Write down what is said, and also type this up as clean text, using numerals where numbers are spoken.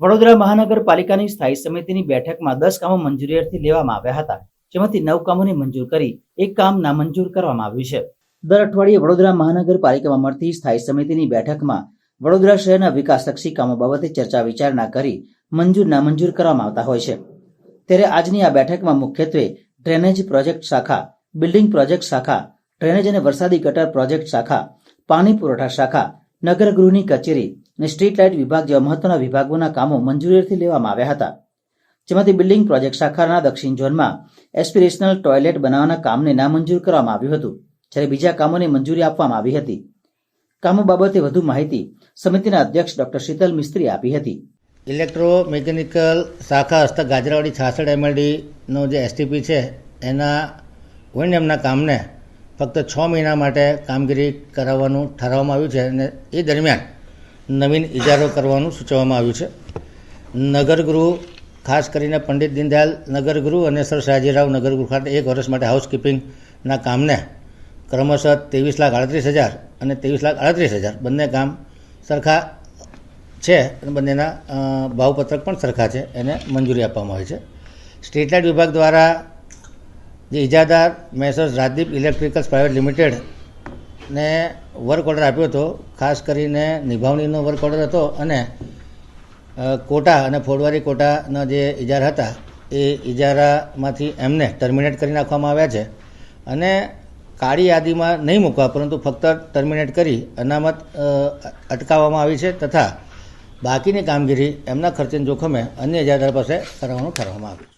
વડોદરા મહાનગરપાલિકાની સ્થાયી સમિતિની બેઠકમાં 10 કામો મંજૂરી અર્થે લેવામાં આવ્યા હતા, જેમાંથી 9 કામોને મંજૂર કરી એક કામ નામંજૂર કરવામાં આવ્યું છે. દર અઠવાડિયે વડોદરા મહાનગરપાલિકામાં મળતી સ્થાયી સમિતિની બેઠકમાં વડોદરા શહેરના વિકાસલક્ષી કામો બાબતે ચર્ચા વિચારણા કરી મંજૂર નામંજૂર કરવામાં આવતા હોય છે. ત્યારે આજની આ બેઠકમાં મુખ્યત્વે ડ્રેનેજ પ્રોજેક્ટ શાખા, બિલ્ડિંગ પ્રોજેક્ટ શાખા, ડ્રેનેજ અને વરસાદી ગટર પ્રોજેક્ટ શાખા, પાણી પુરવઠા શાખા, નગરગૃહની કચેરી અને સ્ટ્રીટ લાઇટ વિભાગ જેવા મહત્વના વિભાગોના કામો મંજૂરીથી લેવામાં આવ્યા હતા. જેમાંથી બિલ્ડિંગ પ્રોજેક્ટ શાખાના દક્ષિણ ઝોનમાં એસ્પિરેશનલ ટોયલેટ બનાવવાના કામને નામંજૂર કરવામાં આવ્યું હતું, જ્યારે બીજા કામોને મંજૂરી આપવામાં આવી હતી. કામો બાબતે વધુ માહિતી સમિતિના અધ્યક્ષ ડોક્ટર શીતલ મિસ્ત્રી આપી હતી. ઇલેક્ટ્રો મિકેનિકલ શાખા હસ્તક ગાજરાવાડી 66 MLDનો જે એસટીપી છે એના એમના કામને ફક્ત 6 મહિના માટે કામગીરી કરાવવાનું ઠરાવવામાં આવ્યું છે અને એ દરમિયાન નવીન ઇજારો કરવાનું સૂચવવામાં આવ્યું છે. નગરગૃહ, ખાસ કરીને પંડિત દીનદયાલ નગરગૃહ અને સર સયાજીરાવ નગરગૃહ ખાતે 1 વર્ષ માટે હાઉસકીપિંગના કામને ક્રમશઃ 23,38,000 અને 23,38,000 બંને કામ સરખા છે અને બંનેના ભાવપત્રક પણ સરખા છે, એને મંજૂરી આપવામાં આવી છે. સ્ટ્રીટ લાઇટ વિભાગ દ્વારા જે ઇજાદાર મેસર્સ રાજદીપ ઇલેક્ટ્રિકલ્સ પ્રાઇવેટ લિમિટેડને વર્ક ઓર્ડર આપ્યો હતો, ખાસ કરીને નિભાવણીનો વર્ક ઓર્ડર હતો અને કોટા અને ફોડવારી કોટાના જે ઇજારા હતા એ ઇજારામાંથી એમને ટર્મિનેટ કરી નાખવામાં આવ્યા છે અને કાળી યાદીમાં નહીં મૂકવા પરંતુ ફક્ત ટર્મિનેટ કરી અનામત અટકાવવામાં આવી છે તથા બાકીની કામગીરી એમના ખર્ચેના જોખમે અન્ય ઇજાદાર પાસે કરાવવાનું ઠરવામાં આવ્યું.